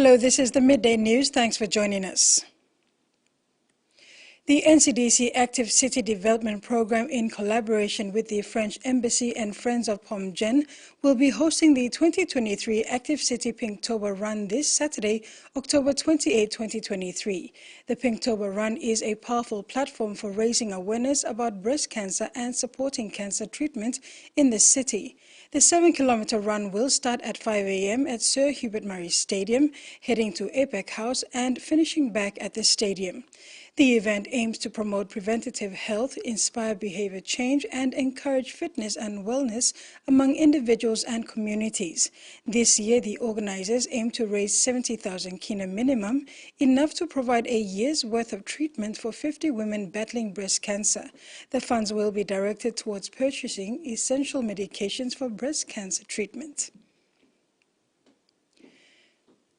Hello, this is the Midday News. Thanks for joining us. The NCDC Active City Development Program, in collaboration with the French Embassy and Friends of PNG, will be hosting the 2023 Active City Pinktober Run this Saturday, October 28, 2023. The Pinktober Run is a powerful platform for raising awareness about breast cancer and supporting cancer treatment in the city. The 7-kilometer run will start at 5 a.m. at Sir Hubert Murray Stadium, heading to APEC House and finishing back at the stadium. The event aims to promote preventative health, inspire behavior change, and encourage fitness and wellness among individuals and communities. This year, the organizers aim to raise 70,000 kina minimum, enough to provide a year's worth of treatment for 50 women battling breast cancer. The funds will be directed towards purchasing essential medications for breast cancer treatment.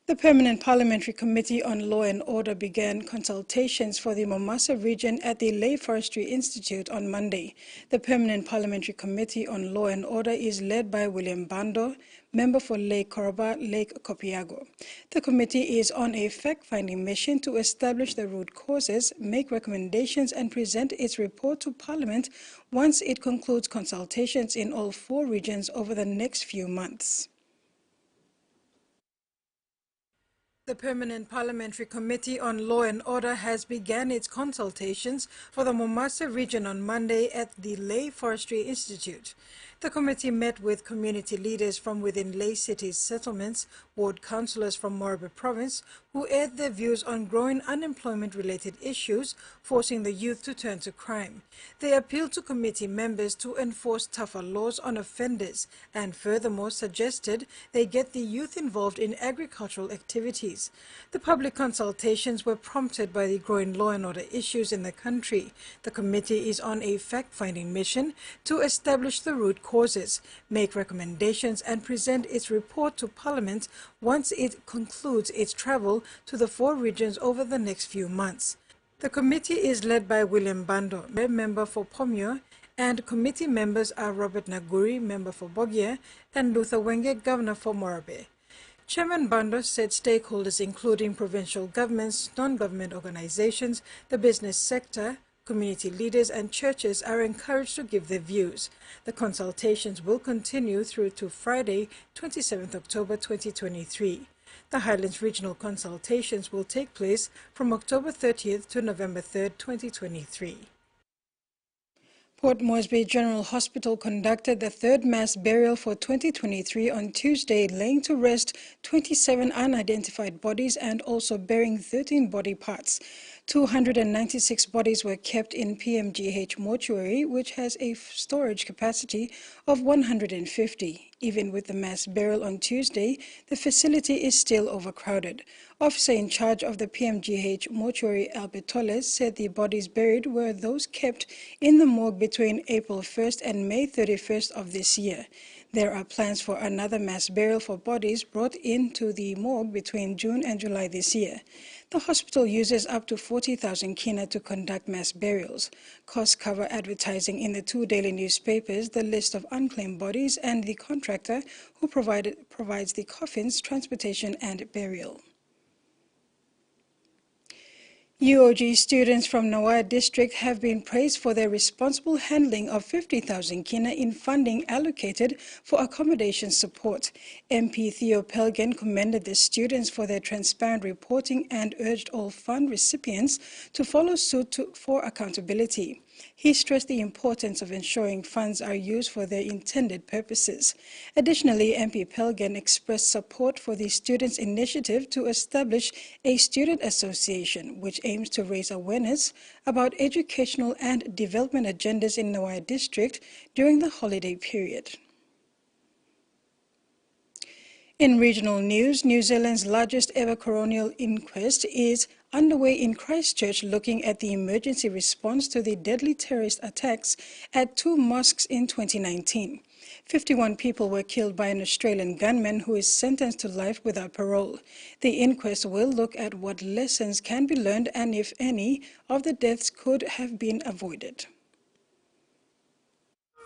The Permanent Parliamentary Committee on Law and Order began consultations for the Momasa region at the Lay Forestry Institute on Monday. The Permanent Parliamentary Committee on Law and Order is led by William Bando, member for Lake Koroba, Lake Kopiago. The committee is on a fact-finding mission to establish the root causes, make recommendations, and present its report to Parliament once it concludes consultations in all 4 regions over the next few months. The Permanent Parliamentary Committee on Law and Order has begun its consultations for the Momasa region on Monday at the Lay Forestry Institute. The committee met with community leaders from within Lay City's settlements, ward councillors from Morobe Province, who aired their views on growing unemployment-related issues forcing the youth to turn to crime. They appealed to committee members to enforce tougher laws on offenders and furthermore suggested they get the youth involved in agricultural activities. The public consultations were prompted by the growing law and order issues in the country. The committee is on a fact-finding mission to establish the root causes, make recommendations, and present its report to Parliament once it concludes its travel to the 4 regions over the next few months. The committee is led by William Bando, member for Pomio, and committee members are Robert Naguri, member for Bogia, and Luther Wenge, governor for Morobe. Chairman Bando said stakeholders including provincial governments, non-government organizations, the business sector, community leaders and churches are encouraged to give their views. The consultations will continue through to Friday, 27 October 2023. The Highlands Regional consultations will take place from October 30th to November 3rd, 2023. Port Moresby General Hospital conducted the 3rd mass burial for 2023 on Tuesday, laying to rest 27 unidentified bodies and also burying 13 body parts. 296 bodies were kept in PMGH mortuary, which has a storage capacity of 150. Even with the mass burial on Tuesday, the facility is still overcrowded. Officer in charge of the PMGH mortuary, Albert Toles, said the bodies buried were those kept in the morgue between April 1st and May 31st of this year. There are plans for another mass burial for bodies brought into the morgue between June and July this year. The hospital uses up to 40,000 kina to conduct mass burials. Costs cover advertising in the 2 daily newspapers, the list of unclaimed bodies, and the contractor who provides the coffins, transportation, and burial. UOG students from Nawai district have been praised for their responsible handling of 50,000 kina in funding allocated for accommodation support. MP Theo Pelgen commended the students for their transparent reporting and urged all fund recipients to follow suit for accountability. He stressed the importance of ensuring funds are used for their intended purposes. Additionally, MP Pelgen expressed support for the students' initiative to establish a student association, which aims to raise awareness about educational and development agendas in Nawai district during the holiday period. In regional news, New Zealand's largest ever coronial inquest is underway in Christchurch, looking at the emergency response to the deadly terrorist attacks at 2 mosques in 2019. 51 people were killed by an Australian gunman who is sentenced to life without parole. The inquest will look at what lessons can be learned and if any of the deaths could have been avoided.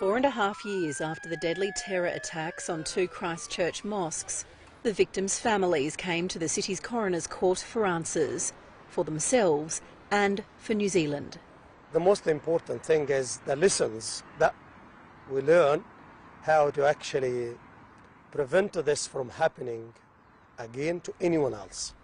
4.5 years after the deadly terror attacks on 2 Christchurch mosques, The victims' families came to the city's coroner's court for answers, for themselves and for New Zealand. The most important thing is the lessons that we learn, how to actually prevent this from happening again to anyone else.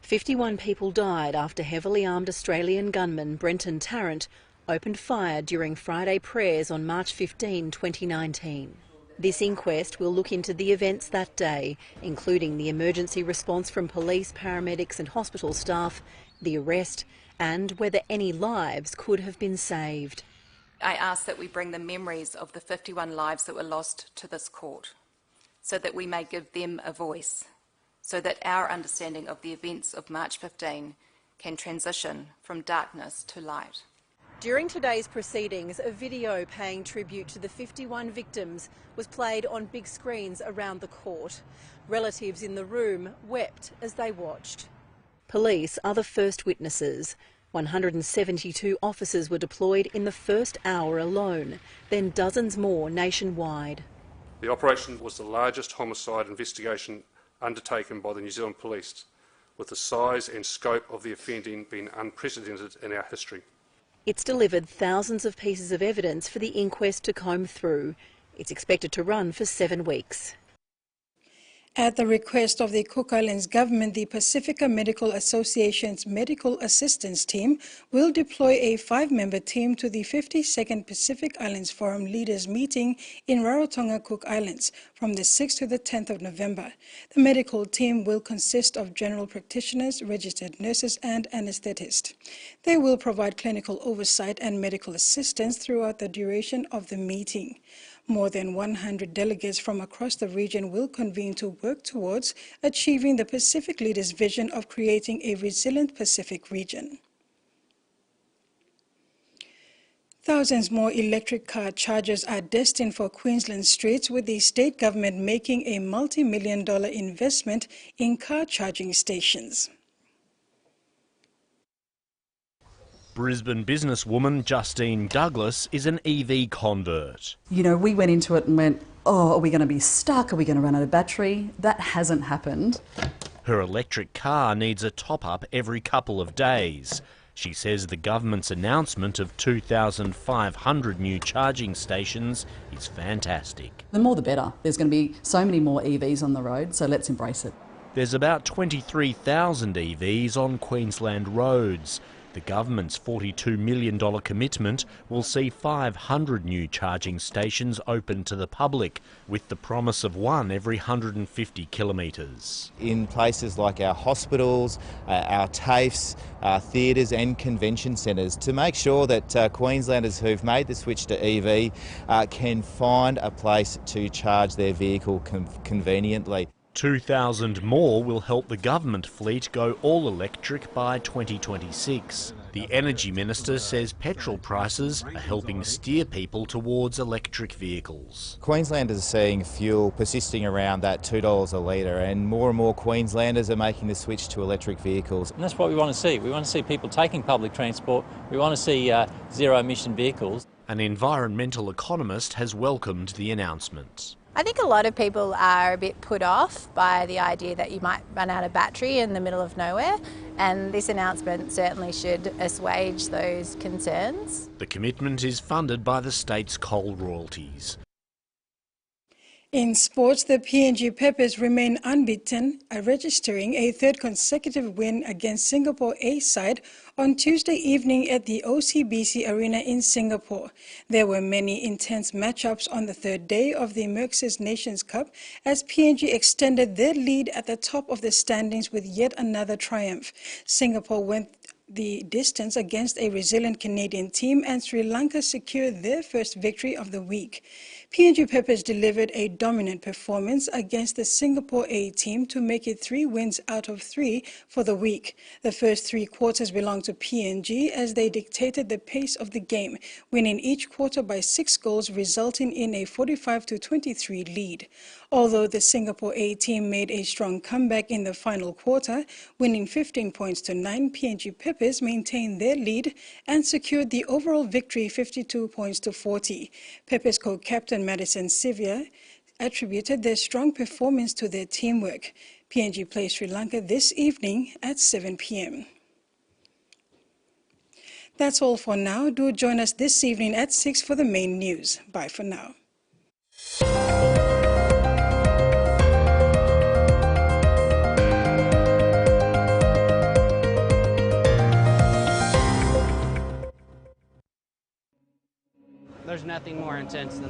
51 people died after heavily armed Australian gunman Brenton Tarrant opened fire during Friday prayers on March 15, 2019. This inquest will look into the events that day, including the emergency response from police, paramedics and hospital staff, the arrest and whether any lives could have been saved. I ask that we bring the memories of the 51 lives that were lost to this court, so that we may give them a voice, so that our understanding of the events of March 15 can transition from darkness to light. During today's proceedings, a video paying tribute to the 51 victims was played on big screens around the court. Relatives in the room wept as they watched. Police are the first witnesses. 172 officers were deployed in the first hour alone, then dozens more nationwide. The operation was the largest homicide investigation undertaken by the New Zealand Police, with the size and scope of the offending being unprecedented in our history. It's delivered thousands of pieces of evidence for the inquest to comb through. It's expected to run for 7 weeks. At the request of the Cook Islands Government, the Pacifica Medical Association's Medical Assistance Team will deploy a 5-member team to the 52nd Pacific Islands Forum Leaders Meeting in Rarotonga, Cook Islands from the 6th to the 10th of November. The medical team will consist of general practitioners, registered nurses and anaesthetists. They will provide clinical oversight and medical assistance throughout the duration of the meeting. More than 100 delegates from across the region will convene to work towards achieving the Pacific Leaders' vision of creating a resilient Pacific region. Thousands more electric car chargers are destined for Queensland streets, with the state government making a multi-million-dollar investment in car charging stations. Brisbane businesswoman Justine Douglas is an EV convert. You know, we went into it and went, oh, are we going to be stuck? Are we going to run out of battery? That hasn't happened. Her electric car needs a top-up every couple of days. She says the government's announcement of 2,500 new charging stations is fantastic. The more the better. There's going to be so many more EVs on the road, so let's embrace it. There's about 23,000 EVs on Queensland roads. The government's $42 million commitment will see 500 new charging stations open to the public, with the promise of one every 150 kilometres. In places like our hospitals, our TAFEs, our theatres and convention centres, to make sure that Queenslanders who've made the switch to EV can find a place to charge their vehicle conveniently. 2,000 more will help the government fleet go all electric by 2026. The Energy Minister says petrol prices are helping steer people towards electric vehicles. Queenslanders are seeing fuel persisting around that $2 a litre, and more Queenslanders are making the switch to electric vehicles. And that's what we want to see. We want to see people taking public transport. We want to see zero-emission vehicles. An environmental economist has welcomed the announcement. I think a lot of people are a bit put off by the idea that you might run out of battery in the middle of nowhere, and this announcement certainly should assuage those concerns. The commitment is funded by the state's coal royalties. In sports, the PNG Peppers remain unbeaten, registering a third consecutive win against Singapore A side on Tuesday evening at the OCBC Arena in Singapore. There were many intense matchups on the third day of the Merx's Nations Cup as PNG extended their lead at the top of the standings with yet another triumph. Singapore went the distance against a resilient Canadian team, and Sri Lanka secured their first victory of the week. PNG Peppers delivered a dominant performance against the Singapore A team to make it 3 wins out of 3 for the week. The first 3 quarters belonged to PNG as they dictated the pace of the game, winning each quarter by 6 goals, resulting in a 45-23 lead. Although the Singapore A team made a strong comeback in the final quarter, winning 15 points to 9, PNG Peppers maintained their lead and secured the overall victory 52 points to 40. Peppers co-captain Madison Sivia attributed their strong performance to their teamwork. PNG plays Sri Lanka this evening at 7 p.m. That's all for now. Do join us this evening at 6 for the main news. Bye for now. There's nothing more intense than